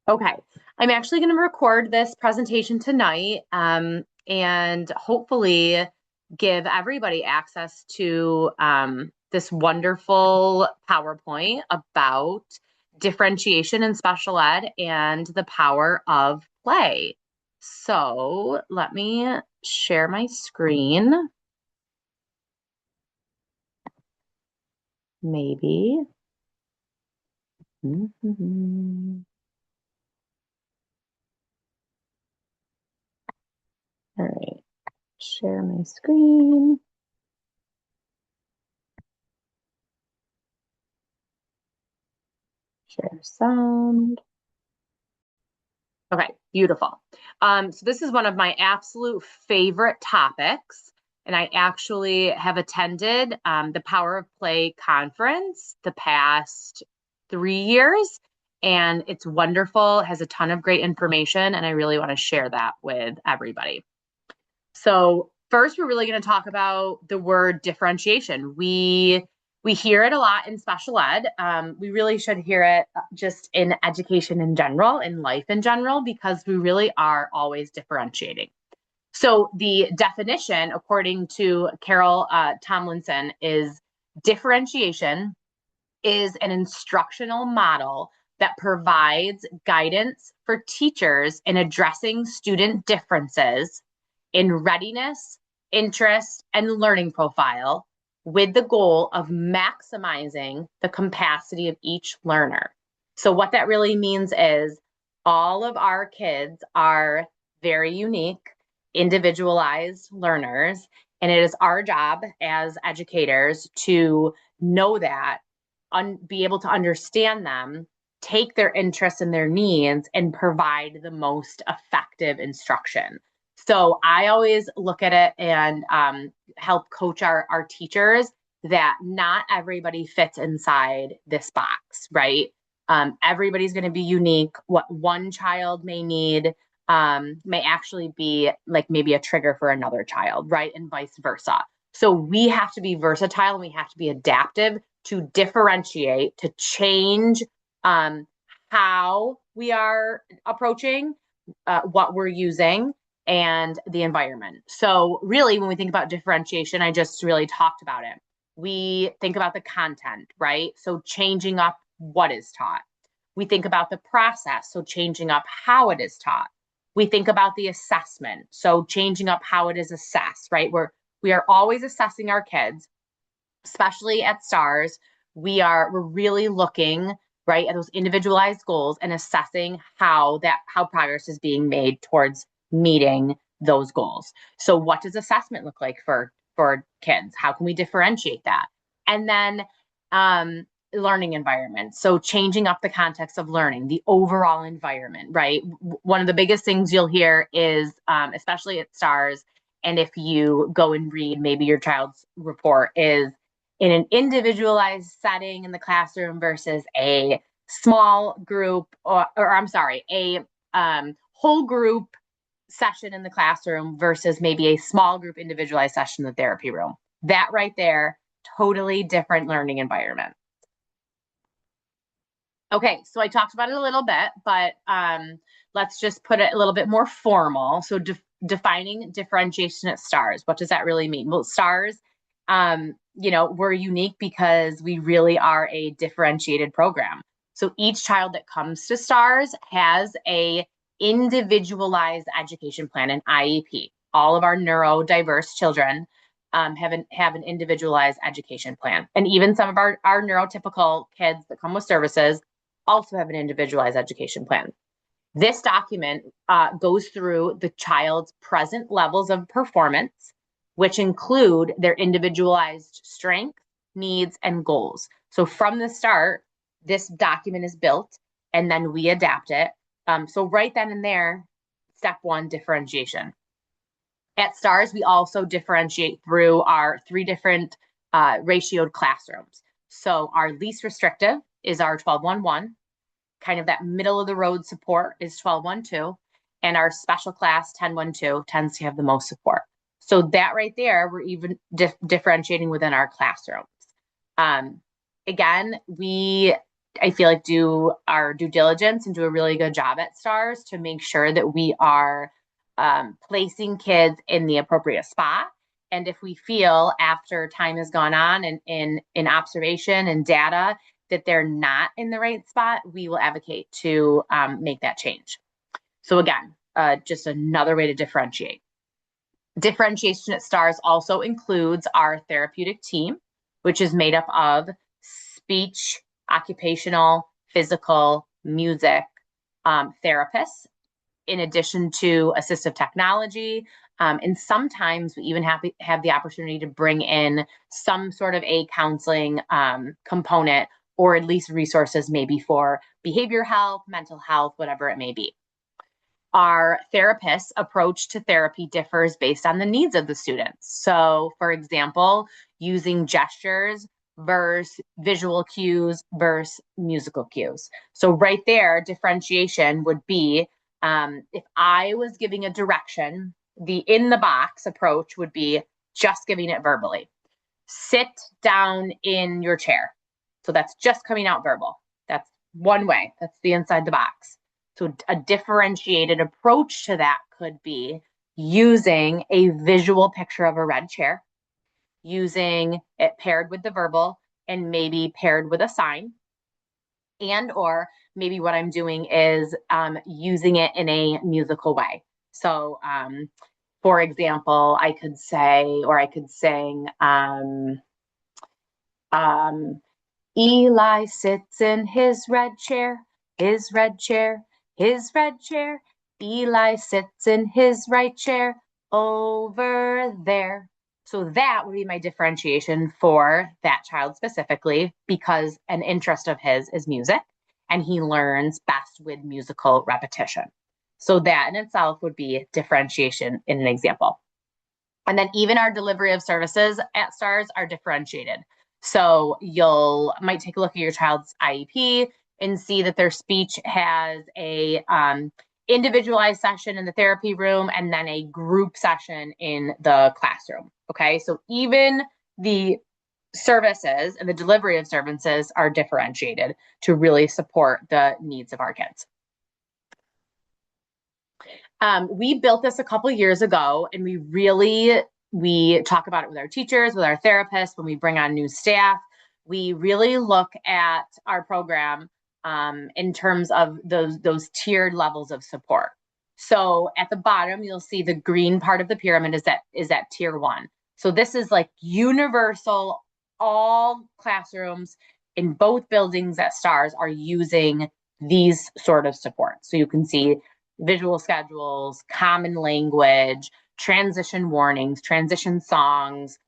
Okay, I'm actually going to record this presentation tonight, and hopefully give everybody access to this wonderful PowerPoint about differentiation in special ed and the power of play. So let me share my screen, maybe. Mhm. All right, share my screen, share sound. Okay, beautiful. So this is one of my absolute favorite topics, and I actually have attended the Power of Play conference the past 3 years, and it's wonderful, has a ton of great information, and I really want to share that with everybody. So first, we're really going to talk about the word differentiation. We hear it a lot in special ed. We really should hear it just in education in general, in life in general, because we really are always differentiating. So the definition, according to Carol Tomlinson, is differentiation is an instructional model that provides guidance for teachers in addressing student differences in readiness, interest, and learning profile with the goal of maximizing the capacity of each learner. So, what that really means is all of our kids are very unique, individualized learners, and it is our job as educators to know that, be able to understand them, take their interests and their needs, and provide the most effective instruction. So I always look at it and help coach our teachers that not everybody fits inside this box, right? Everybody's going to be unique. What one child may need may actually be like maybe a trigger for another child, right? And vice versa. So we have to be versatile and we have to be adaptive to differentiate, to change how we are approaching what we're using and the environment. So, really, when we think about differentiation, I just really talked about it. We think about the content, right? So, changing up what is taught. We think about the process, so changing up how it is taught. We think about the assessment, so changing up how it is assessed, right? We are always assessing our kids, especially at STARS. We're really looking right at those individualized goals and assessing how progress is being made towards meeting those goals. So what does assessment look like for kids? How can we differentiate that? And then learning environment. So changing up the context of learning, the overall environment, right? One of the biggest things you'll hear is, especially at STARS, and if you go and read maybe your child's report, is in an individualized setting in the classroom versus a small group, or I'm sorry, a whole group session in the classroom versus maybe a small group individualized session in the therapy room. That right there, totally different learning environment. Okay, so I talked about it a little bit, but let's just put it a little bit more formal. So defining differentiation at STARS, what does that really mean? Well, STARS, we're unique because we really are a differentiated program. So each child that comes to STARS has a individualized education plan, an IEP. All of our neurodiverse children have an individualized education plan. And even some of our neurotypical kids that come with services also have an individualized education plan. This document goes through the child's present levels of performance, which include their individualized strengths, needs, and goals. So from the start, this document is built and then we adapt it. So right then and there, step one, differentiation. At STARS, we also differentiate through our 3 different ratioed classrooms. So our least restrictive is our 12-1-1. Kind of that middle of the road support is 12-1-2. And our special class 10-1-2 tends to have the most support. So that right there, we're even differentiating within our classrooms. Again, we I feel like, do our due diligence and do a really good job at STARS to make sure that we are placing kids in the appropriate spot. And if we feel after time has gone on and in observation and data that they're not in the right spot, we will advocate to make that change. So again, just another way to differentiate. Differentiation at STARS also includes our therapeutic team, which is made up of speech, occupational, physical, music therapists, in addition to assistive technology. And sometimes we even have the opportunity to bring in some sort of a counseling component, or at least resources maybe for behavior health, mental health, whatever it may be. Our therapist's approach to therapy differs based on the needs of the students. So, for example, using gestures versus visual cues versus musical cues. So right there, differentiation would be, if I was giving a direction, the in the box approach would be just giving it verbally. Sit down in your chair. So that's just coming out verbal. That's one way. That's the inside the box. So a differentiated approach to that could be using a visual picture of a red chair, using it paired with the verbal, and maybe paired with a sign. And or maybe what I'm doing is using it in a musical way. So for example, I could say, or I could sing, Eli sits in his red chair, his red chair, his red chair. Eli sits in his right chair over there. So that would be my differentiation for that child specifically, because an interest of his is music and he learns best with musical repetition. So that in itself would be differentiation in an example. And then even our delivery of services at STARS are differentiated. So might take a look at your child's IEP and see that their speech has a individualized session in the therapy room and then a group session in the classroom. Okay, so even the services and the delivery of services are differentiated to really support the needs of our kids. We built this a couple years ago, and we talk about it with our teachers, with our therapists, when we bring on new staff. We really look at our program in terms of those tiered levels of support. So at the bottom, you'll see the green part of the pyramid is that tier 1. So this is like universal. All classrooms in both buildings at STARS are using these sort of supports. So you can see visual schedules, common language, transition warnings, transition songs,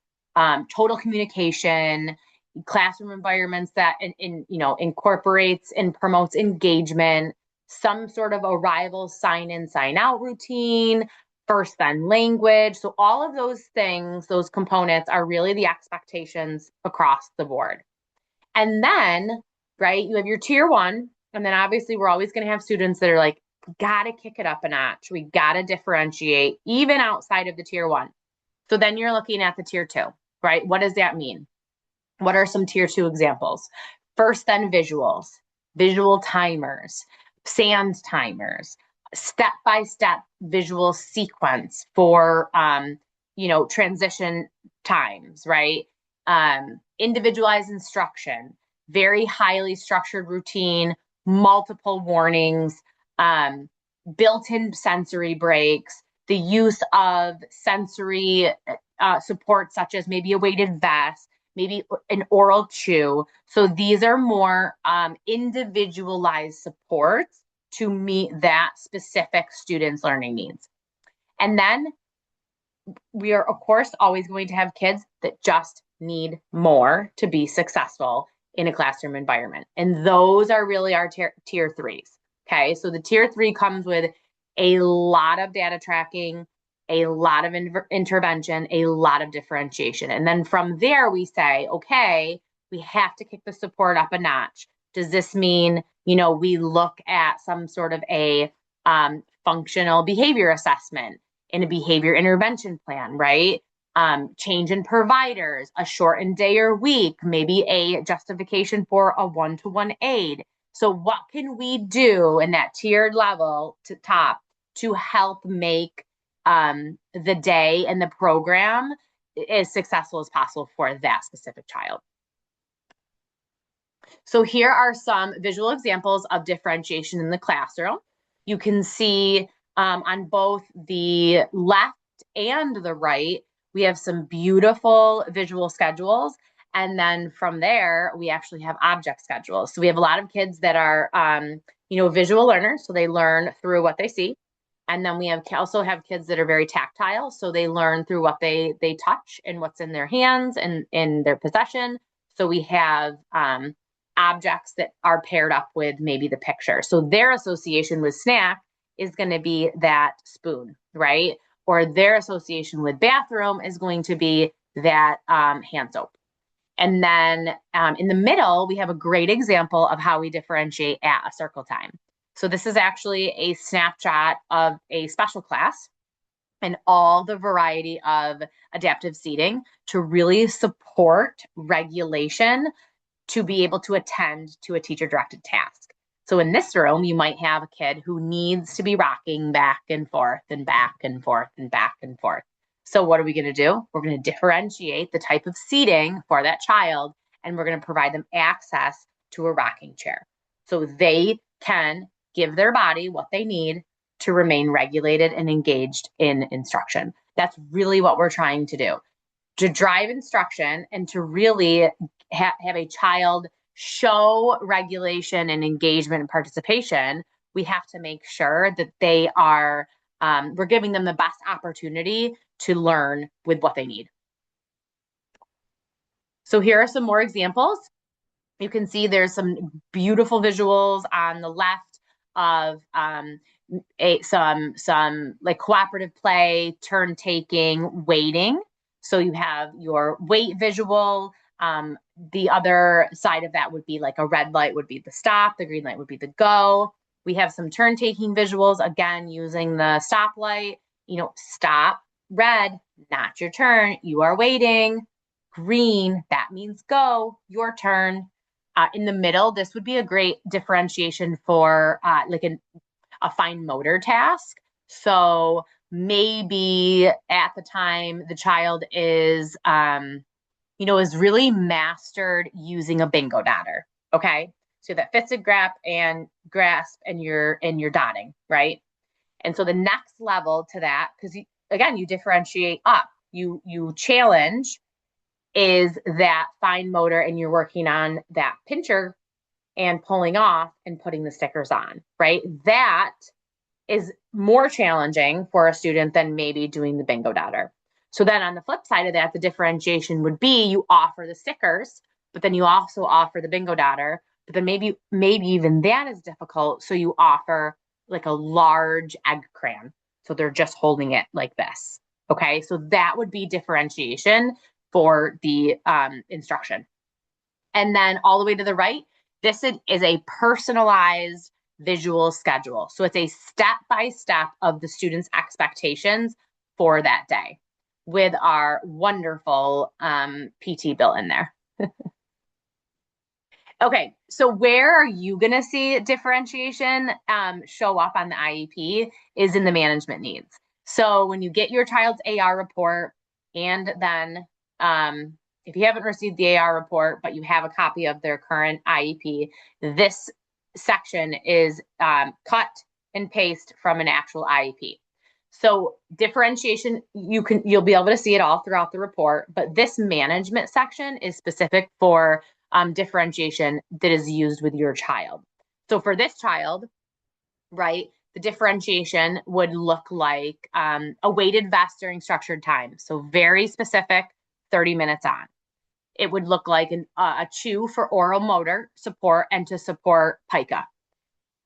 total communication, classroom environments that incorporates and promotes engagement, some sort of arrival sign in, sign out routine, first then language. So all of those things, those components are really the expectations across the board. And then, right, you have your tier 1, and then obviously we're always going to have students that are like, got to kick it up a notch. We got to differentiate even outside of the tier 1. So then you're looking at the tier 2, right? What does that mean? What are some tier 2 examples? First, then visuals, visual timers, sand timers, step-by-step visual sequence for, transition times, right? Individualized instruction, very highly structured routine, multiple warnings, built-in sensory breaks, the use of sensory support, such as maybe a weighted vest, maybe an oral chew. So these are more individualized supports to meet that specific student's learning needs. And then we are, of course, always going to have kids that just need more to be successful in a classroom environment. And those are really our tier 3s. Okay, so the tier 3 comes with a lot of data tracking, a lot of intervention, a lot of differentiation. And then from there, we say, okay, we have to kick the support up a notch. Does this mean, we look at some sort of a functional behavior assessment in a behavior intervention plan, right? change in providers, a shortened day or week, maybe a justification for a one-to-one aid. So what can we do in that tiered level to top to help make the day and the program as successful as possible for that specific child? So here are some visual examples of differentiation in the classroom. You can see on both the left and the right, we have some beautiful visual schedules. And then from there, we actually have object schedules. So we have a lot of kids that are, visual learners. So they learn through what they see. And then we also have kids that are very tactile. So they learn through what they touch and what's in their hands and in their possession. So we have objects that are paired up with maybe the picture. So their association with snack is going to be that spoon, right? Or their association with bathroom is going to be that hand soap. And then in the middle, we have a great example of how we differentiate at a circle time. So this is actually a snapshot of a special class and all the variety of adaptive seating to really support regulation to be able to attend to a teacher-directed task. So in this room, you might have a kid who needs to be rocking back and forth and back and forth and back and forth. So what are we going to do? We're going to differentiate the type of seating for that child, and we're going to provide them access to a rocking chair so they can give their body what they need to remain regulated and engaged in instruction. That's really what we're trying to do, to drive instruction and to really have a child show regulation and engagement and participation. We have to make sure that they are, we're giving them the best opportunity to learn with what they need. So here are some more examples. You can see there's some beautiful visuals on the left of some like cooperative play, turn taking, waiting. So you have your wait visual. The other side of that would be like a red light would be the stop, the green light would be the go. We have some turn taking visuals, again, using the stoplight, stop, red, not your turn, you are waiting. Green, that means go, your turn. In the middle, this would be a great differentiation for like a fine motor task. So maybe at the time the child is, is really mastered using a bingo dotter. Okay. So that fisted grasp and you're dotting, right? And so the next level to that, because again, you differentiate up, you challenge is that fine motor and you're working on that pincher and pulling off and putting the stickers on, right? That is more challenging for a student than maybe doing the bingo dotter. So then on the flip side of that, the differentiation would be you offer the stickers, but then you also offer the bingo dotter, but then maybe even that is difficult. So you offer like a large egg crayon. So they're just holding it like this. Okay, so that would be differentiation for the instruction. And then all the way to the right, this is a personalized visual schedule. So it's a step-by-step of the student's expectations for that day with our wonderful PT built in there. Okay, so where are you going to see differentiation show up on the IEP is in the management needs. So when you get your child's AR report, and then if you haven't received the AR report, but you have a copy of their current IEP, this section is cut and paste from an actual IEP. So differentiation, you'll be able to see it all throughout the report, but this management section is specific for differentiation that is used with your child. So for this child, right, the differentiation would look like a weighted vest during structured time. So very specific, 30 minutes on. It would look like a chew for oral motor support and to support pica.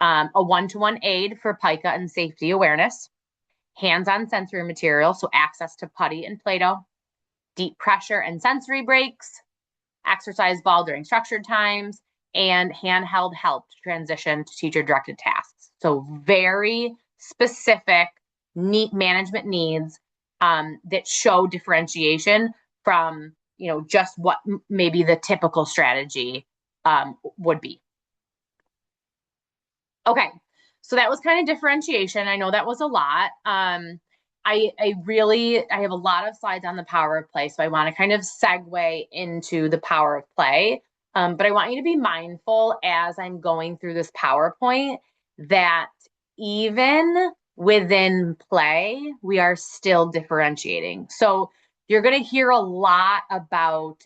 A one-to-one aid for pica and safety awareness. Hands-on sensory material, so access to putty and Play-Doh. Deep pressure and sensory breaks. Exercise ball during structured times. And handheld help to transition to teacher-directed tasks. So very specific management needs that show differentiation from, just what maybe the typical strategy would be. Okay, so that was kind of differentiation. I know that was a lot. I have a lot of slides on the power of play, so I want to kind of segue into the power of play. But I want you to be mindful as I'm going through this PowerPoint that even within play, we are still differentiating. So you're going to hear a lot about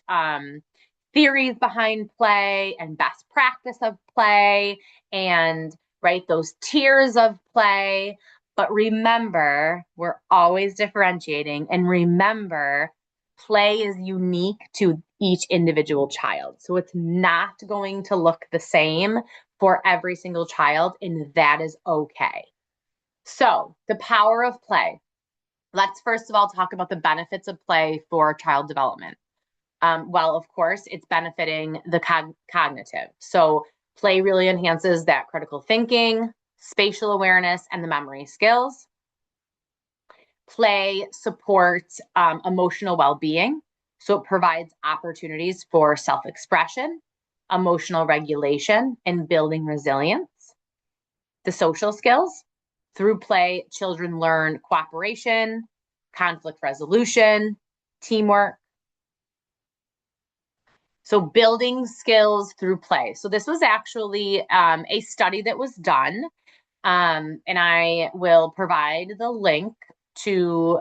theories behind play and best practice of play and right, those tiers of play. But remember, we're always differentiating. And remember, play is unique to each individual child. So it's not going to look the same for every single child, and that is okay. So, the power of play. Let's first of all talk about the benefits of play for child development. Well, of course, it's benefiting the cognitive. So, play really enhances that critical thinking, spatial awareness, and the memory skills. Play supports emotional well-being. So it provides opportunities for self-expression, emotional regulation, and building resilience. The social skills. Through play, children learn cooperation, conflict resolution, teamwork. So building skills through play. So this was actually a study that was done, and I will provide the link to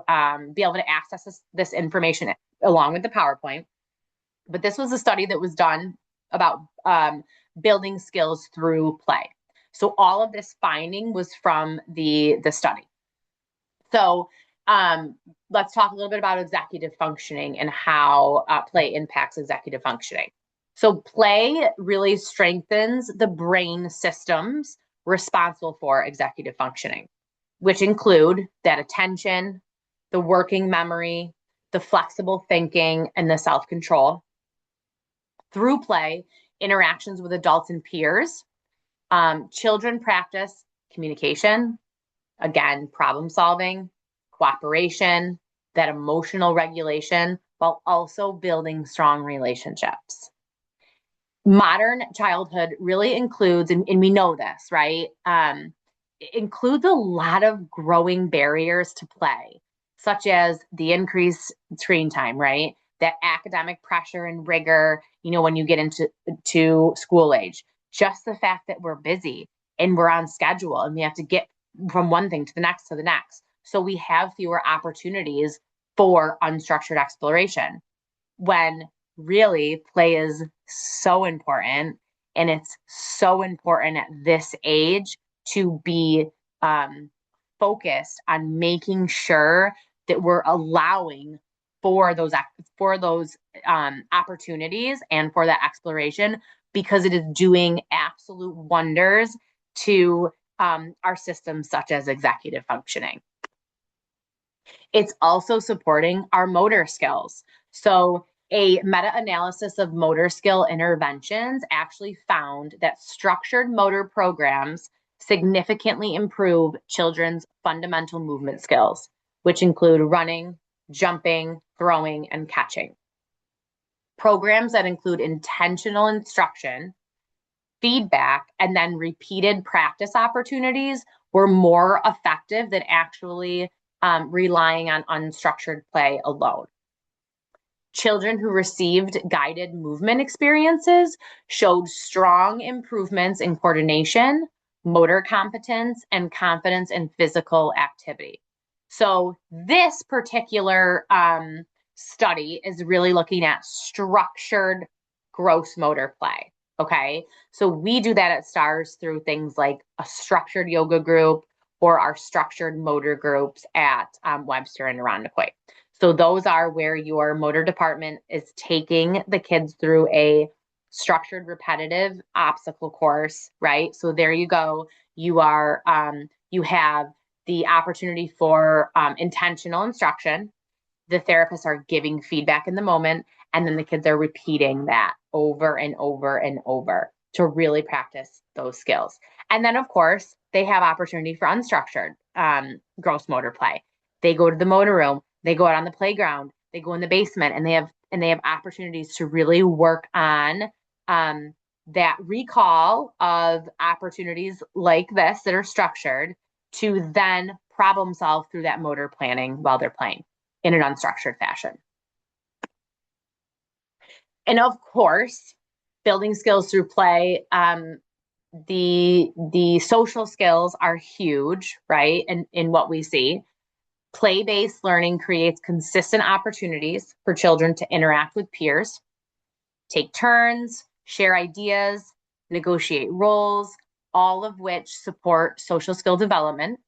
be able to access this information along with the PowerPoint. But this was a study that was done about building skills through play. So all of this finding was from the study. So let's talk a little bit about executive functioning and how play impacts executive functioning. So play really strengthens the brain systems responsible for executive functioning, which include that attention, the working memory, the flexible thinking, and the self-control. Through play, interactions with adults and peers, children practice communication, again, problem solving, cooperation, that emotional regulation, while also building strong relationships. Modern childhood really includes, and we know this, right? It includes a lot of growing barriers to play, such as the increased screen time, right? That academic pressure and rigor, when you get into school age, just the fact that we're busy and we're on schedule and we have to get from one thing to the next to the next. So we have fewer opportunities for unstructured exploration when really play is so important. And it's so important at this age to be focused on making sure that we're allowing for those opportunities and for that exploration, because it is doing absolute wonders to our systems such as executive functioning. It's also supporting our motor skills. So a meta-analysis of motor skill interventions actually found that structured motor programs significantly improve children's fundamental movement skills, which include running, jumping, throwing, and catching. Programs that include intentional instruction, feedback, and then repeated practice opportunities were more effective than actually relying on unstructured play alone. Children who received guided movement experiences showed strong improvements in coordination, motor competence, and confidence in physical activity. So this particular study is really looking at structured gross motor play. Okay, so we do that at STARS through things like a structured yoga group or our structured motor groups at Webster and Irondequoit. So those are where your motor department is taking the kids through a structured repetitive obstacle course, right? So there you go. You are you have the opportunity for intentional instruction. The therapists are giving feedback in the moment, and then the kids are repeating that over and over and over to really practice those skills. And then, of course, they have opportunity for unstructured gross motor play. They go to the motor room, They go out on the playground, they go in the basement, and they have opportunities to really work on that recall of opportunities like this that are structured to then problem solve through that motor planning while they're playing in an unstructured fashion. And of course, building skills through play, the social skills are huge, right? And in what we see, play-based learning creates consistent opportunities for children to interact with peers, take turns, share ideas, negotiate roles, all of which support social skill development.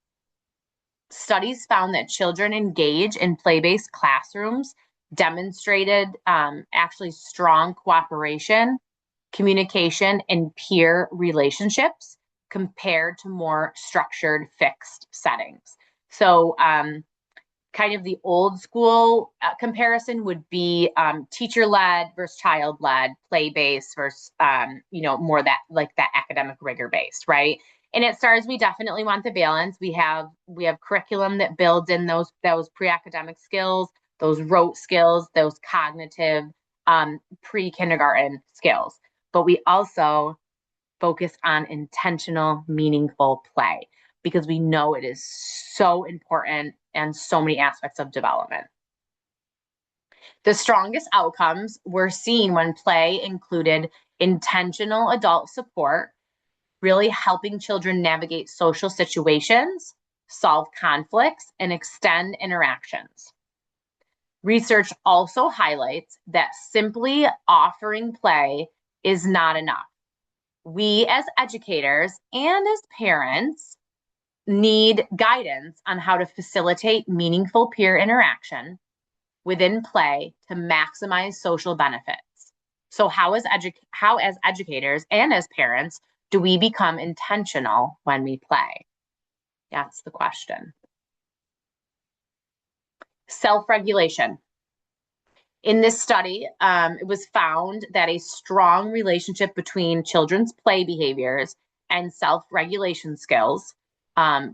Studies found that children engage in play-based classrooms demonstrated actually strong cooperation, communication, and peer relationships compared to more structured, fixed settings. So kind of the old school comparison would be teacher-led versus child-led, play-based versus, more that like that academic rigor-based, right? And at STARS, we definitely want the balance. We have curriculum that builds in those pre-academic skills, those rote skills, those cognitive pre-kindergarten skills. But we also focus on intentional, meaningful play because we know it is so important and so many aspects of development. The strongest outcomes were seen when play included intentional adult support, really helping children navigate social situations, solve conflicts, and extend interactions. Research also highlights that simply offering play is not enough. We as educators and as parents need guidance on how to facilitate meaningful peer interaction within play to maximize social benefits. So how as educators and as parents do we become intentional when we play? That's the question. Self-regulation. In this study, it was found that a strong relationship between children's play behaviors and self-regulation skills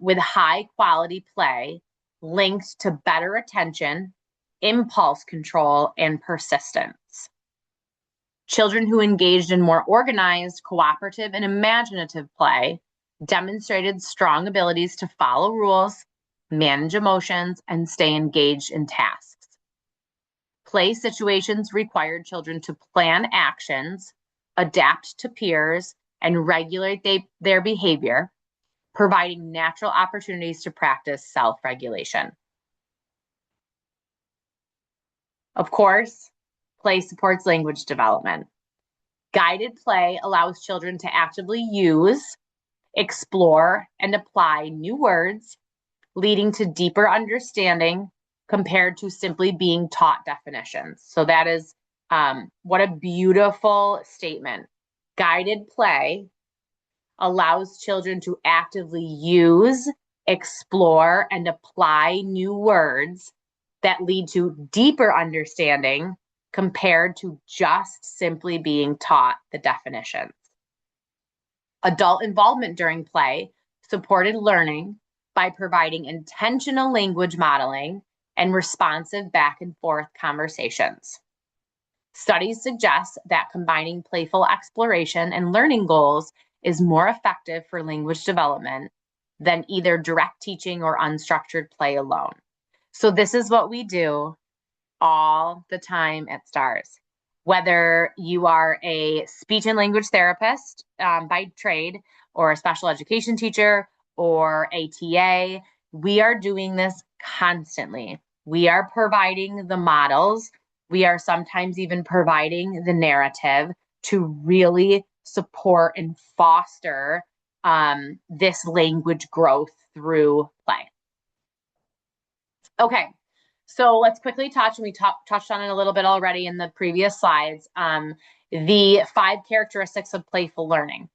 with high quality play linked to better attention, impulse control, and persistence. Children who engaged in more organized, cooperative, and imaginative play demonstrated strong abilities to follow rules, manage emotions, and stay engaged in tasks. Play situations required children to plan actions, adapt to peers, and regulate their behavior, providing natural opportunities to practice self-regulation. Of course, play supports language development. Guided play allows children to actively use, explore, and apply new words, leading to deeper understanding compared to simply being taught definitions. So that is what a beautiful statement. Guided play allows children to actively use, explore, and apply new words that lead to deeper understanding compared to just simply being taught the definitions. Adult involvement during play supported learning by providing intentional language modeling and responsive back and forth conversations. Studies suggest that combining playful exploration and learning goals is more effective for language development than either direct teaching or unstructured play alone. So this is what we do all the time at STARS. Whether you are a speech and language therapist by trade, or a special education teacher, or a TA, we are doing this constantly. We are providing the models. We are sometimes even providing the narrative to really support and foster this language growth through play. Okay, so let's quickly touch, and we touched on it a little bit already in the previous slides, the 5 characteristics of playful learning.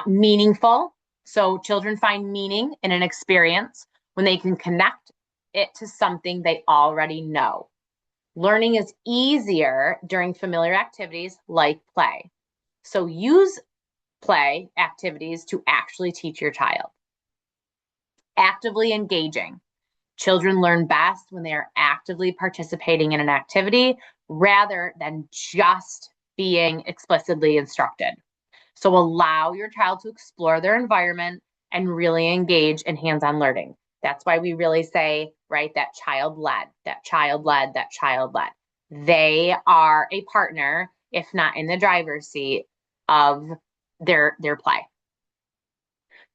Meaningful, so children find meaning in an experience when they can connect it to something they already know. Learning is easier during familiar activities like play. So use play activities to actually teach your child. Actively engaging. Children learn best when they are actively participating in an activity rather than just being explicitly instructed. So allow your child to explore their environment and really engage in hands-on learning. That's why we really say, right, that child-led, that child-led, that child-led. They are a partner, if not in the driver's seat, of their play.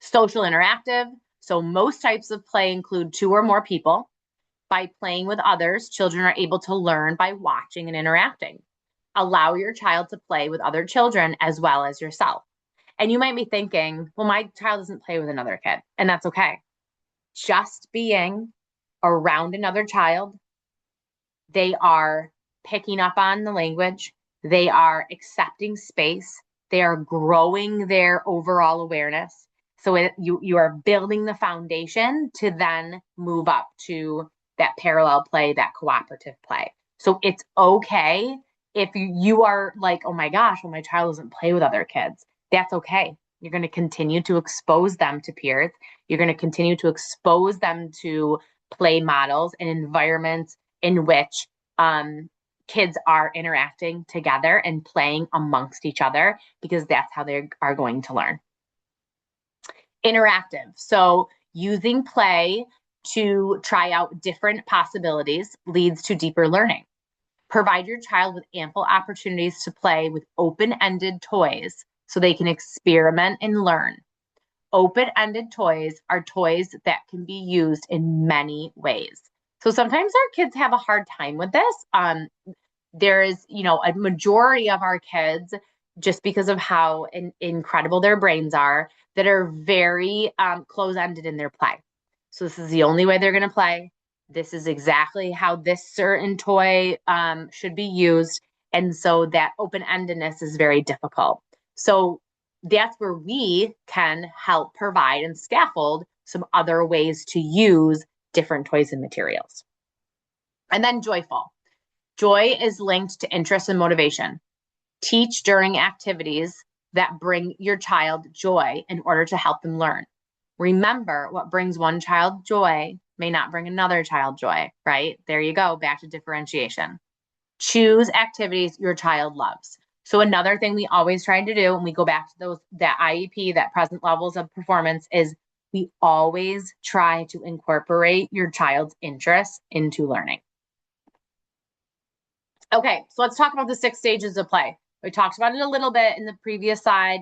Social interactive. So most types of play include two or more people. By playing with others, children are able to learn by watching and interacting. Allow your child to play with other children as well as yourself. And you might be thinking, well, my child doesn't play with another kid, and that's okay. Just being around another child, they are picking up on the language, they are accepting space, they are growing their overall awareness. So you are building the foundation to then move up to that parallel play, that cooperative play. So it's okay if you are like, oh my gosh, well, my child doesn't play with other kids. That's okay. You're going to continue to expose them to peers. You're going to continue to expose them to play models and environments in which kids are interacting together and playing amongst each other, because that's how they are going to learn. Interactive. So using play to try out different possibilities leads to deeper learning. Provide your child with ample opportunities to play with open-ended toys so they can experiment and learn. Open-ended toys are toys that can be used in many ways. So sometimes our kids have a hard time with this. There is, a majority of our kids, just because of how incredible their brains are, that are very close-ended in their play. So this is the only way they're going to play. This is exactly how this certain toy should be used. And so that open-endedness is very difficult. So that's where we can help provide and scaffold some other ways to use different toys and materials. And then joyful. Joy is linked to interest and motivation. Teach during activities that bring your child joy in order to help them learn. Remember, what brings one child joy may not bring another child joy, right? There you go, back to differentiation. Choose activities your child loves. So another thing we always try to do when we go back to that IEP, that present levels of performance, is we always try to incorporate your child's interests into learning. Okay, so let's talk about the 6 stages of play. We talked about it a little bit in the previous slide.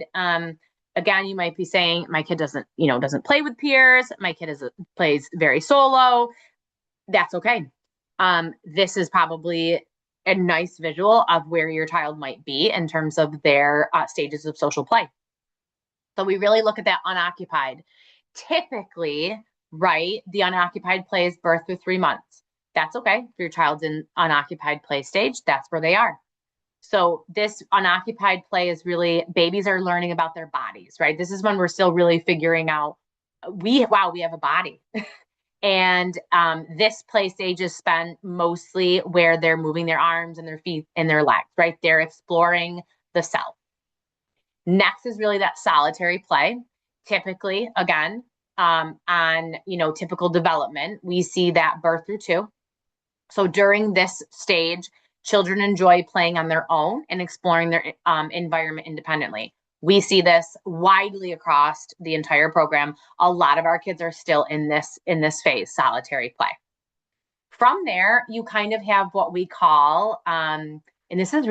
Again, you might be saying, my kid doesn't play with peers. My kid plays very solo. That's okay. This is probably a nice visual of where your child might be in terms of their stages of social play. So we really look at that unoccupied. Typically, right, the unoccupied play is birth through 3 months. That's okay. If your child's in unoccupied play stage, that's where they are. So this unoccupied play is really, babies are learning about their bodies, right? This is when we're still really figuring out, we have a body. And this play stage is spent mostly where they're moving their arms and their feet and their legs, right? They're exploring the self. Next is really that solitary play. Typically, again, on typical development, we see that birth through 2. So during this stage, children enjoy playing on their own and exploring their environment independently. We see this widely across the entire program. A lot of our kids are still in this phase, solitary play. From there, you kind of have what we call, and this is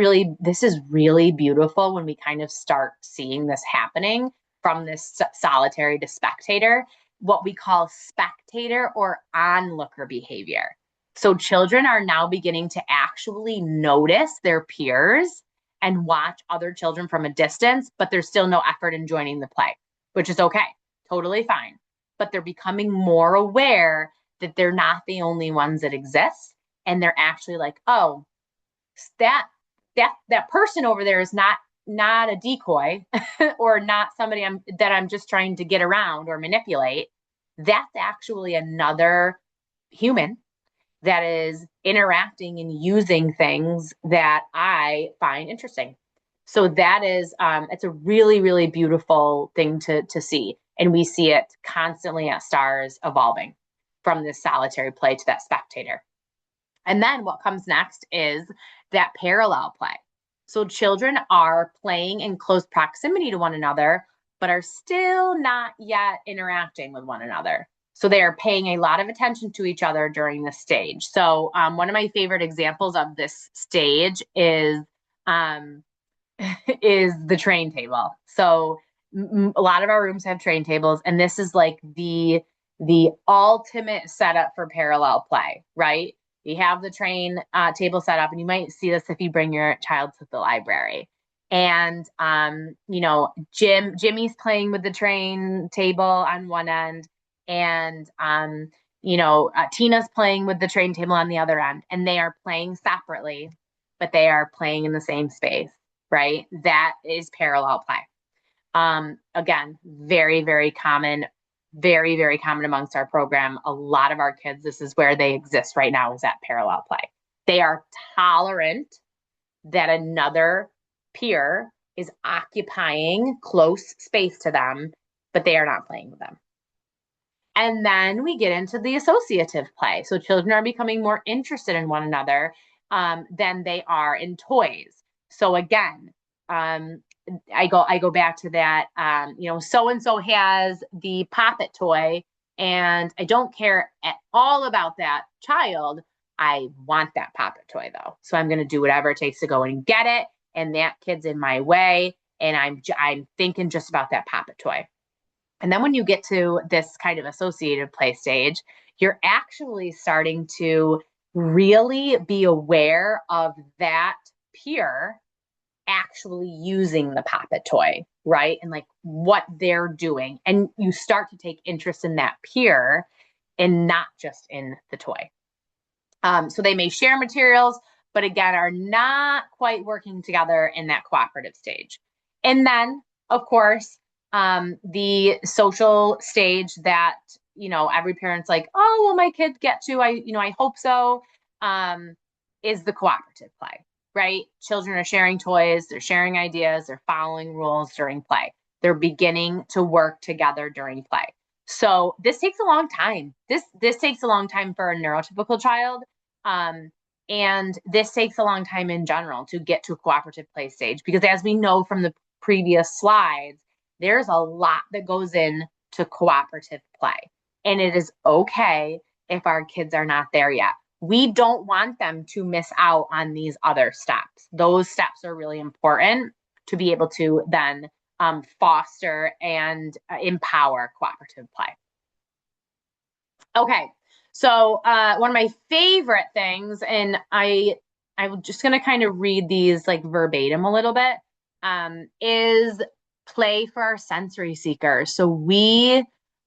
really beautiful when we kind of start seeing this happening from this solitary to spectator, what we call spectator or onlooker behavior. So children are now beginning to actually notice their peers and watch other children from a distance, but there's still no effort in joining the play, which is okay, totally fine. But they're becoming more aware that they're not the only ones that exist. And they're actually like, oh, that person over there is not a decoy or not somebody that I'm just trying to get around or manipulate. That's actually another human that is interacting and using things that I find interesting. So that is, it's a really, really beautiful thing to see. And we see it constantly at STARS evolving. from this solitary play to that spectator. And then what comes next is that parallel play. So children are playing in close proximity to one another, but are still not yet interacting with one another. So they are paying a lot of attention to each other during this stage. So one of my favorite examples of this stage um, is the train table. So a lot of our rooms have train tables, and this is like the ultimate setup for parallel play, right? You have the train table set up, and you might see this if you bring your child to the library. And Jimmy's playing with the train table on one end, and Tina's playing with the train table on the other end, and they are playing separately, but they are playing in the same space, right? That is parallel play. Again, very, very common, very, very common amongst our program. A lot of our kids, this is where they exist right now, is that parallel play. They are tolerant that another peer is occupying close space to them, but they are not playing with them. And then we get into the associative play. So children are becoming more interested in one another than they are in toys. So again, I go back to that. So and so has the Pop-It toy, and I don't care at all about that child. I want that Pop-It toy though, so I'm going to do whatever it takes to go and get it. And that kid's in my way, and I'm thinking just about that Pop-It toy. And then when you get to this kind of associative play stage, you're actually starting to really be aware of that peer actually using the Pop-It toy, right? And like what they're doing. And you start to take interest in that peer and not just in the toy. So they may share materials, but again, are not quite working together in that cooperative stage. And then, of course, the social stage that, every parent's like, oh, will my kid get to? I hope so, is the cooperative play, right? Children are sharing toys, they're sharing ideas, they're following rules during play. They're beginning to work together during play. So this takes a long time. This takes a long time for a neurotypical child. And this takes a long time in general to get to a cooperative play stage, because as we know from the previous slides, there's a lot that goes into cooperative play. And it is okay if our kids are not there yet. We don't want them to miss out on these other steps. Those steps are really important to be able to then foster and empower cooperative play. Okay, so one of my favorite things, and I'm just going to kind of read these like verbatim a little bit, is play for our sensory seekers. So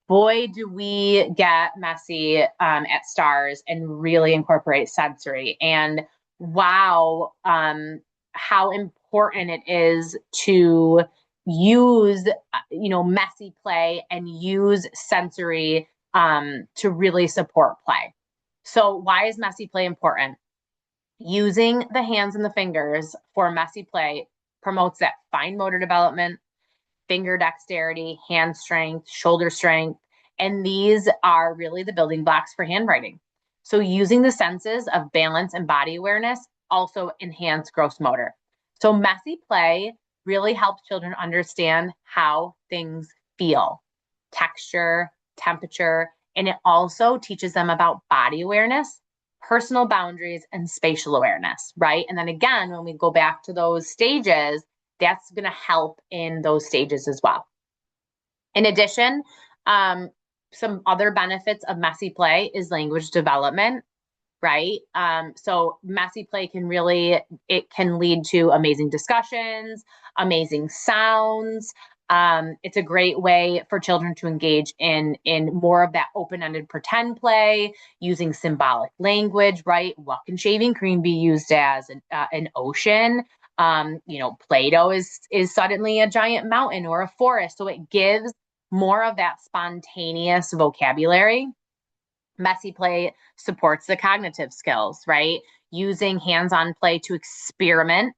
boy, do we get messy at STARS and really incorporate sensory. And wow, how important it is to use, messy play and use sensory to really support play. So why is messy play important? Using the hands and the fingers for messy play promotes that fine motor development, finger dexterity, hand strength, shoulder strength, and these are really the building blocks for handwriting. So using the senses of balance and body awareness also enhance gross motor. So messy play really helps children understand how things feel, texture, temperature, and it also teaches them about body awareness, personal boundaries, and spatial awareness, right? And then again, when we go back to those stages, that's going to help in those stages as well. In addition, some other benefits of messy play is language development, right? So messy play it can lead to amazing discussions, amazing sounds. It's a great way for children to engage in more of that open-ended pretend play, using symbolic language, right? What can shaving cream be used as? An ocean. Play-Doh is suddenly a giant mountain or a forest. So it gives more of that spontaneous vocabulary. Messy play supports the cognitive skills, right? Using hands-on play to experiment,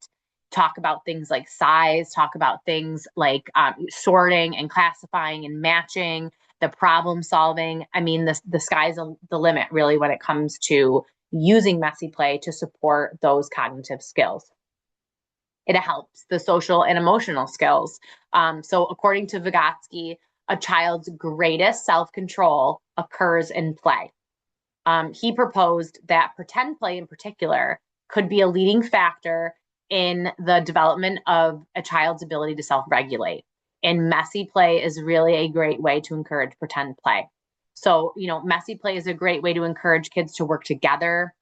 talk about things like size, talk about things like sorting and classifying and matching. the problem solving. I mean, the sky's the limit really when it comes to using messy play to support those cognitive skills. It helps the social and emotional skills. So according to Vygotsky, a child's greatest self-control occurs in play. He proposed that pretend play in particular could be a leading factor in the development of a child's ability to self-regulate. And messy play is really a great way to encourage pretend play. So, messy play is a great way to encourage kids to work together,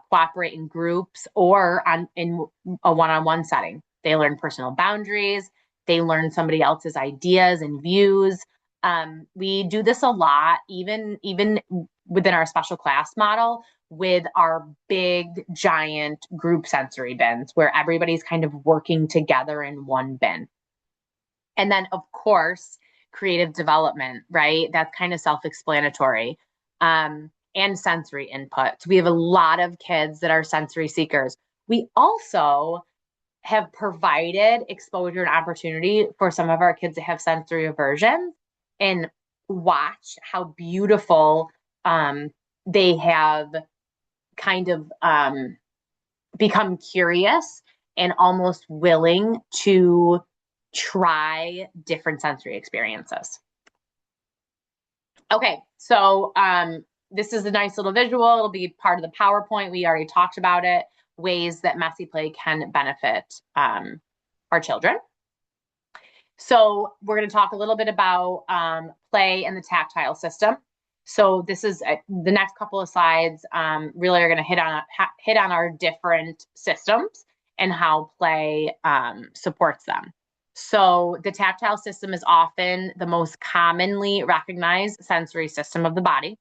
cooperate in groups, or in a one-on-one setting. They learn personal boundaries. They learn somebody else's ideas and views. We do this a lot, even within our special class model, with our big, giant group sensory bins, where everybody's kind of working together in one bin. And then, of course, creative development, right? That's kind of self-explanatory. And sensory input. So we have a lot of kids that are sensory seekers. We also have provided exposure and opportunity for some of our kids that have sensory aversion, and watch how beautiful they have kind of become curious and almost willing to try different sensory experiences. Okay, so this is a nice little visual. It'll be part of the PowerPoint. We already talked about it, ways that messy play can benefit our children. So we're going to talk a little bit about play and the tactile system. So this is the next couple of slides really are going to hit on our different systems and how play supports them. So the tactile system is often the most commonly recognized sensory system of the body.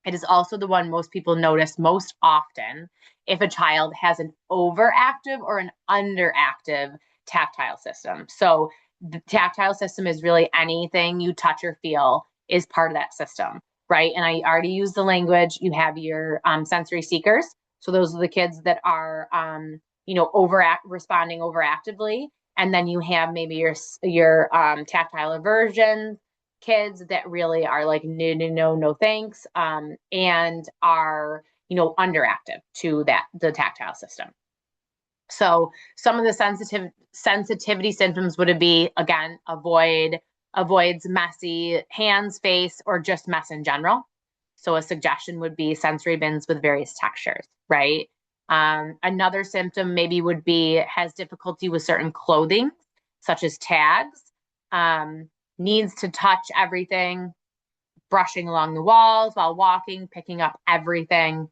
It is also the one most people notice most often if a child has an overactive or an underactive tactile system. So the tactile system is really anything you touch or feel is part of that system, right? And I already used the language. You have your sensory seekers. So those are the kids that are, responding overactively. And then you have maybe your tactile aversion kids that really are like, no, thanks, and are, underactive to the tactile system. So some of the sensitivity symptoms would be, again, avoids messy hands, face, or just mess in general. So a suggestion would be sensory bins with various textures, right? Another symptom maybe would be has difficulty with certain clothing, such as tags, needs to touch everything, brushing along the walls while walking, picking up everything,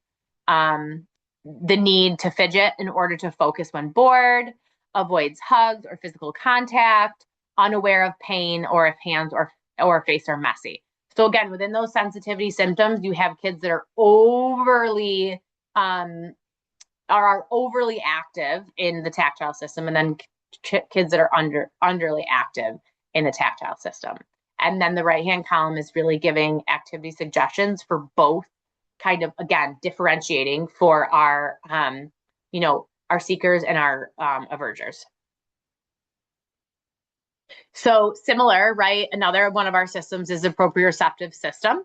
the need to fidget in order to focus when bored, avoids hugs or physical contact, unaware of pain, or if hands or face are messy. So again, within those sensitivity symptoms, you have kids that are overly active in the tactile system, and then kids that are underly active in the tactile system. And then the right-hand column is really giving activity suggestions for both, kind of, again, differentiating for our, our seekers and our avergers. So similar, right? Another one of our systems is the proprioceptive system.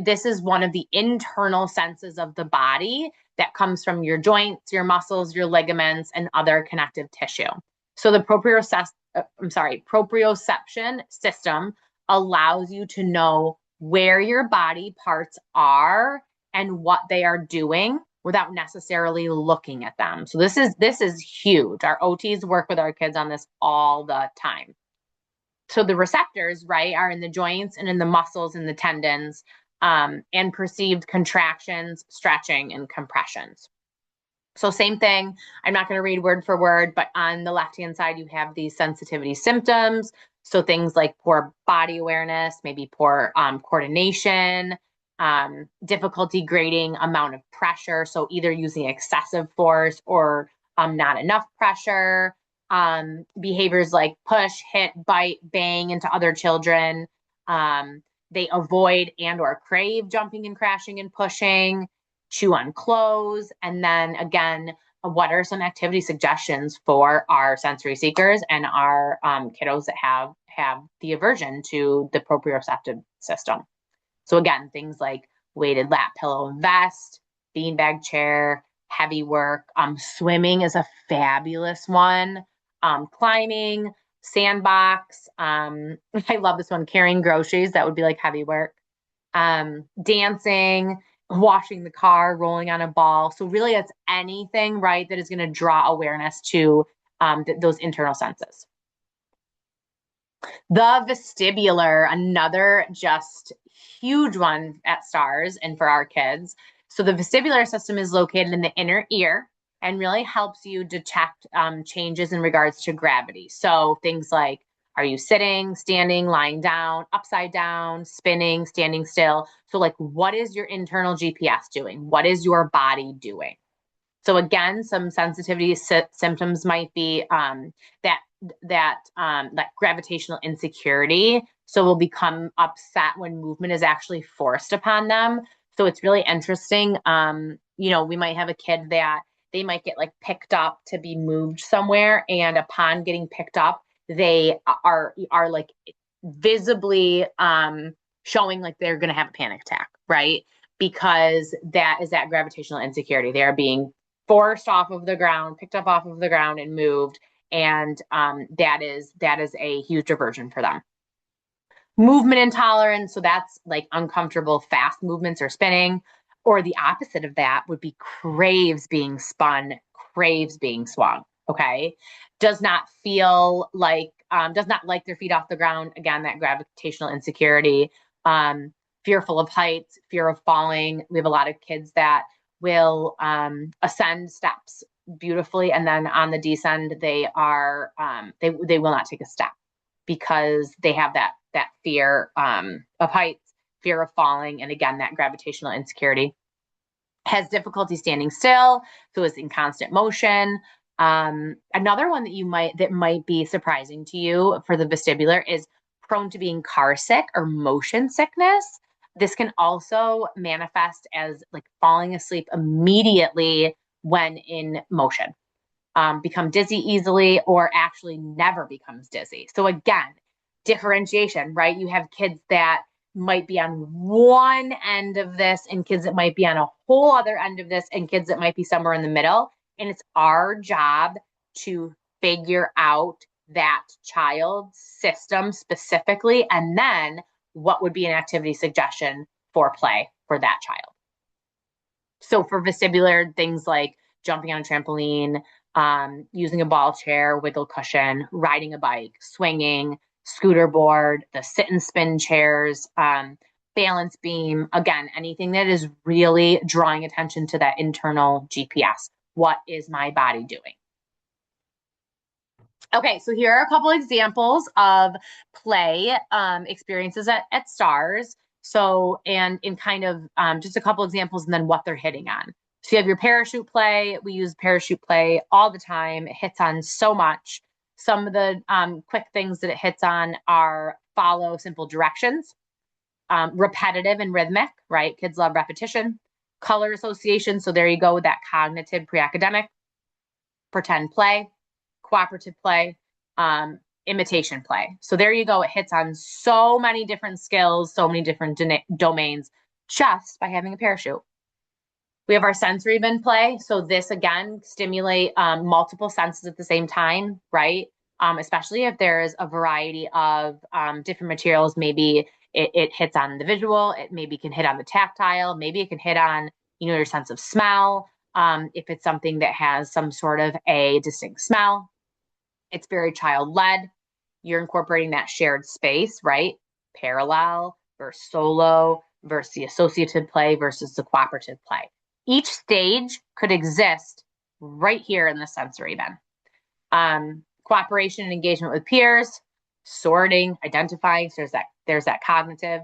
This is one of the internal senses of the body that comes from your joints, your muscles, your ligaments, and other connective tissue. So the proprioception system allows you to know where your body parts are and what they are doing without necessarily looking at them. So this is huge. Our OTs work with our kids on this all the time. So the receptors, right, are in the joints and in the muscles and the tendons, and perceived contractions, stretching, and compressions. So same thing. I'm not going to read word for word, but on the left-hand side, you have these sensitivity symptoms. So things like poor body awareness, maybe poor coordination, difficulty grading amount of pressure. So either using excessive force or not enough pressure. Behaviors like push, hit, bite, bang into other children. They avoid and or crave jumping and crashing and pushing, chew on clothes, and then again, what are some activity suggestions for our sensory seekers and our kiddos that have the aversion to the proprioceptive system? So again, things like weighted lap pillow and vest, beanbag chair, heavy work. Swimming is a fabulous one. Climbing, sandbox. I love this one. Carrying groceries, that would be like heavy work. Dancing, washing the car, rolling on a ball. So really, it's anything, right, that is going to draw awareness to those internal senses. The vestibular, another just huge one at STARS and for our kids. So the vestibular system is located in the inner ear and really helps you detect changes in regards to gravity. So things like, are you sitting, standing, lying down, upside down, spinning, standing still? So like, what is your internal GPS doing? What is your body doing? So again, some sensitivity symptoms might be that gravitational insecurity. So will become upset when movement is actually forced upon them. So it's really interesting. We might have a kid that they might get like picked up to be moved somewhere, and upon getting picked up, they are like visibly showing like they're going to have a panic attack, right? Because that is that gravitational insecurity. They are being forced off of the ground, picked up off of the ground, and moved. And that is a huge aversion for them. Movement intolerance, so that's like uncomfortable, fast movements or spinning. Or the opposite of that would be craves being spun, craves being swung. Okay, does not like their feet off the ground. Again, that gravitational insecurity. Fearful of heights, fear of falling. We have a lot of kids that will ascend steps beautifully, and then on the descend they will not take a step because they have that fear of heights, fear of falling, and again that gravitational insecurity. Has difficulty standing still, so is in constant motion. Another one that might be surprising to you for the vestibular is prone to being car sick or motion sickness. This can also manifest as like falling asleep immediately when in motion, become dizzy easily, or actually never becomes dizzy. So again, differentiation, right? You have kids that might be on one end of this and kids that might be on a whole other end of this and kids that might be somewhere in the middle. And it's our job to figure out that child's system specifically, and then what would be an activity suggestion for play for that child. So for vestibular, things like jumping on a trampoline, using a ball chair, wiggle cushion, riding a bike, swinging, scooter board, the sit and spin chairs, balance beam. Again, anything that is really drawing attention to that internal GPS. What is my body doing? Okay, so here are a couple examples of play experiences at STARS. So, and in kind of just a couple examples and then what they're hitting on. So you have your parachute play. We use parachute play all the time. It hits on so much. Some of the quick things that it hits on are follow simple directions, repetitive and rhythmic, right? Kids love repetition. Color association. So there you go with that cognitive pre-academic. Pretend play, cooperative play, imitation play. So there you go. It hits on so many different skills, so many different domains just by having a parachute. We have our sensory bin play. So this again stimulate multiple senses at the same time, right? Especially if there's a variety of different materials. Maybe it hits on the visual. It maybe can hit on the tactile. Maybe it can hit on your sense of smell. If it's something that has some sort of a distinct smell. It's very child-led. You're incorporating that shared space, right? Parallel versus solo versus the associative play versus the cooperative play. Each stage could exist right here in the sensory bin. Cooperation and engagement with peers, sorting, identifying. So there's that cognitive,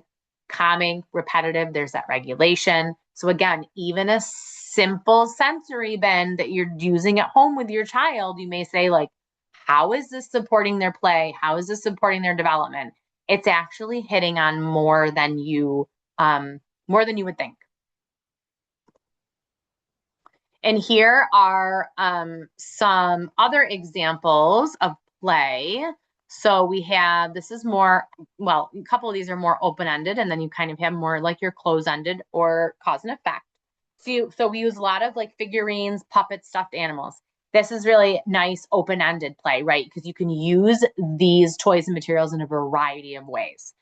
calming, repetitive. There's that regulation. So again, even a simple sensory bin that you're using at home with your child, you may say like, how is this supporting their play? How is this supporting their development? It's actually hitting on more than you would think. And here are some other examples of play. So we have, this is more, well, a couple of these are more open-ended, and then you kind of have more like your close-ended or cause and effect. So we use a lot of like figurines, puppets, stuffed animals. This is really nice open-ended play, right? Because you can use these toys and materials in a variety of ways.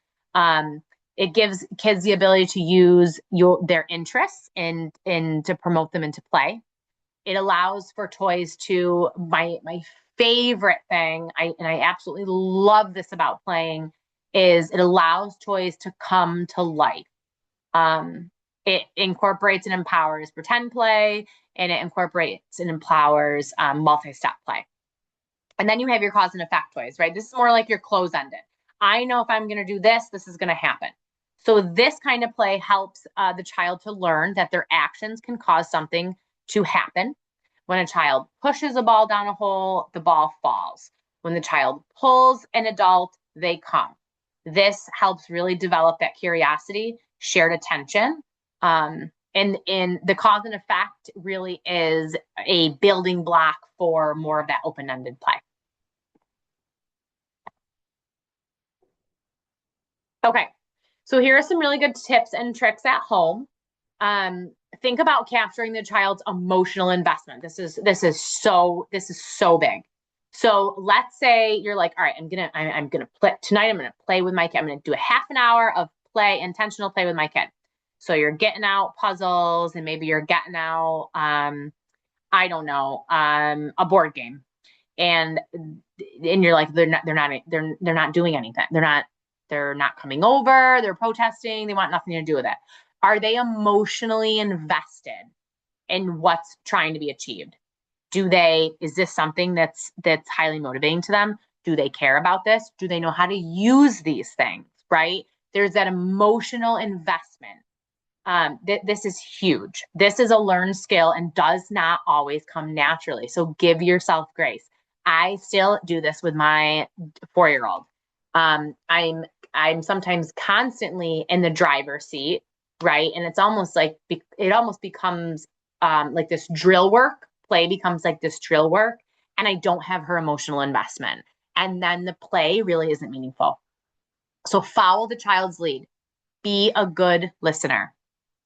It gives kids the ability to use their interests and to promote them into play. It allows for toys to my favorite thing, I absolutely love this about playing, is it allows toys to come to life. It incorporates and empowers pretend play, and it incorporates and empowers multi-step play. And then you have your cause and effect toys, right? This is more like your close-ended. I know if I'm going to do this, this is going to happen. So this kind of play helps the child to learn that their actions can cause something to happen. When a child pushes a ball down a hole, the ball falls. When the child pulls an adult, they come. This helps really develop that curiosity, shared attention. And in the cause and effect really is a building block for more of that open-ended play. Okay, so here are some really good tips and tricks at home. Think about capturing the child's emotional investment. This is so big. So let's say you're like, all right, I'm gonna play tonight. I'm gonna play with my kid. I'm gonna do a half an hour of play, intentional play with my kid. So you're getting out puzzles, and maybe you're getting out, I don't know, a board game, and you're like, they're not doing anything. They're not coming over. They're protesting. They want nothing to do with it. Are they emotionally invested in what's trying to be achieved? Is this something that's highly motivating to them? Do they care about this? Do they know how to use these things, right? There's that emotional investment. This is huge. This is a learned skill and does not always come naturally. So give yourself grace. I still do this with my 4-year-old. I'm sometimes constantly in the driver's seat, right? And it's almost like it almost becomes like this drill work. Play becomes like this drill work, and I don't have her emotional investment. And then the play really isn't meaningful. So follow the child's lead. Be a good listener.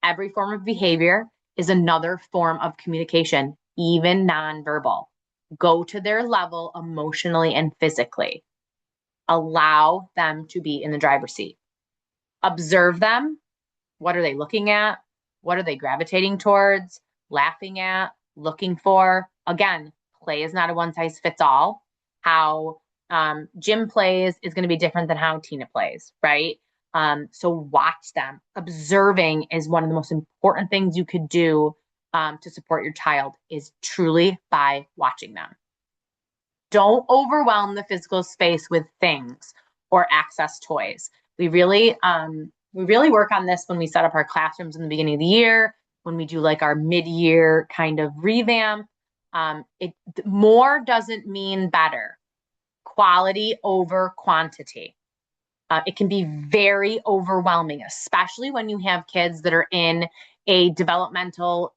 Every form of behavior is another form of communication, even nonverbal. Go to their level emotionally and physically. Allow them to be in the driver's seat. Observe them. What are they looking at? What are they gravitating towards, laughing at, looking for? Again, play is not a one size fits all. How Jim plays is going to be different than how Tina plays, right? So watch them. Observing is one of the most important things you could do to support your child, is truly by watching them. Don't overwhelm the physical space with things or access toys. We really work on this when we set up our classrooms in the beginning of the year, when we do like our mid-year kind of revamp. More doesn't mean better. Quality over quantity. It can be very overwhelming, especially when you have kids that are in a developmental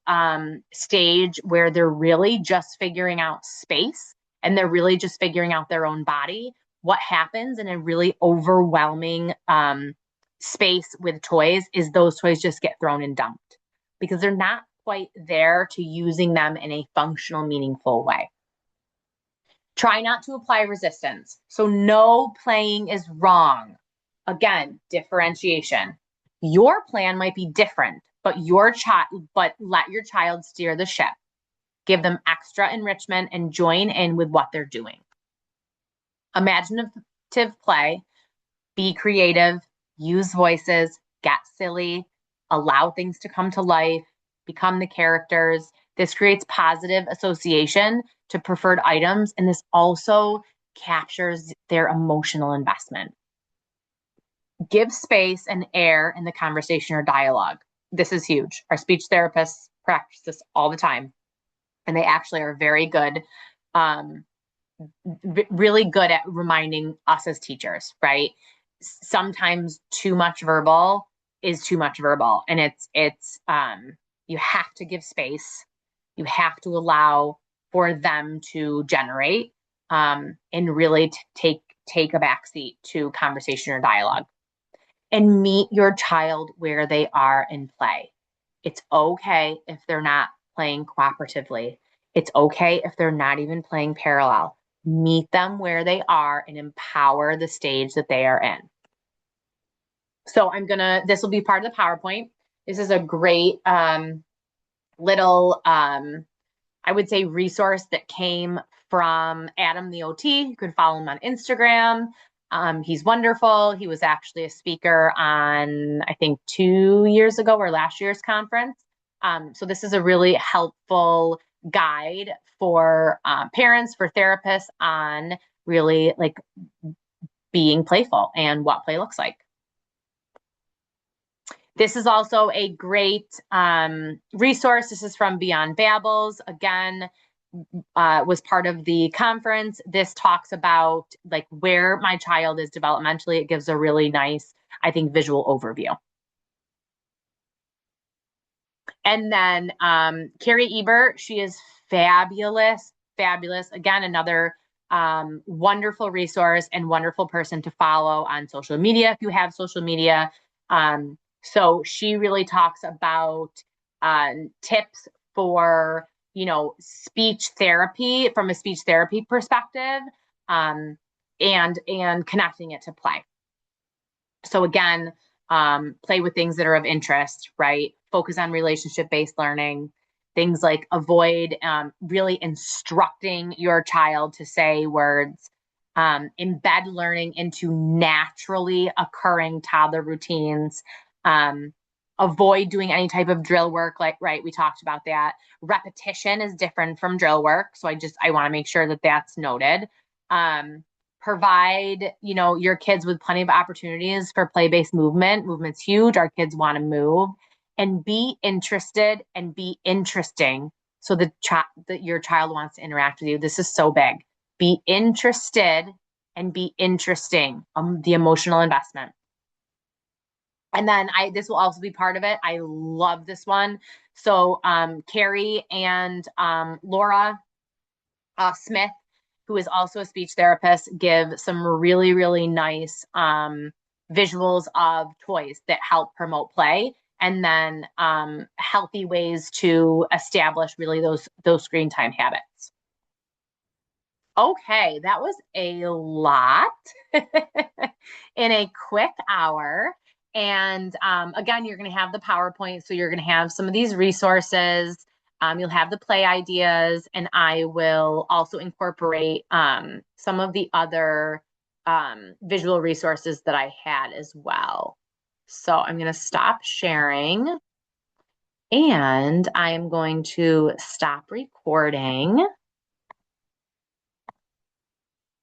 stage where they're really just figuring out space and they're really just figuring out their own body. What happens in a really overwhelming space with toys is those toys just get thrown and dumped because they're not quite there to using them in a functional, meaningful way. Try not to apply resistance. So no playing is wrong. Again, differentiation. Your plan might be different, but let your child steer the ship. Give them extra enrichment and join in with what they're doing. Imaginative play, be creative, use voices, get silly, allow things to come to life, become the characters. This creates positive association to preferred items, and this also captures their emotional investment. Give space and air in the conversation or dialogue. This is huge. Our speech therapists practice this all the time, and they actually are very good, really good at reminding us as teachers, right? Sometimes too much verbal is too much verbal, and it's you have to give space. You have to allow for them to generate and really take a backseat to conversation or dialogue. And meet your child where they are in play. It's okay if they're not playing cooperatively. It's okay if they're not even playing parallel. Meet them where they are and empower the stage that they are in. So this will be part of the PowerPoint. This is a great little, I would say, resource that came from Adam the OT. You can follow him on Instagram. He's wonderful. He was actually a speaker on, I think, 2 years ago or last year's conference. So this is a really helpful guide for parents, for therapists on really like being playful and what play looks like. This is also a great resource. This is from Beyond Babbles. Again, was part of the conference. This talks about like where my child is developmentally. It gives a really nice, I think, visual overview. And then Carrie Ebert, she is fabulous, fabulous. Again, another wonderful resource and wonderful person to follow on social media if you have social media. So she really talks about tips for, speech therapy from a speech therapy perspective, and connecting it to play. So again, play with things that are of interest, right? Focus on relationship-based learning. Things like avoid really instructing your child to say words. Embed learning into naturally occurring toddler routines. Avoid doing any type of drill work, like, right, we talked about that. Repetition is different from drill work. So I want to make sure that that's noted. Provide, your kids with plenty of opportunities for play-based movement. Movement's huge. Our kids want to move. And be interested and be interesting so that your child wants to interact with you. This is so big. Be interested and be interesting. The emotional investment. And then this will also be part of it. I love this one. So Carrie and Laura Smith, who is also a speech therapist, give some really, really nice visuals of toys that help promote play, and then healthy ways to establish really those screen time habits. Okay, that was a lot in a quick hour. And again, you're going to have the PowerPoint, so you're going to have some of these resources. You'll have the play ideas, and I will also incorporate some of the other visual resources that I had as well. So I'm going to stop sharing, and I am going to stop recording.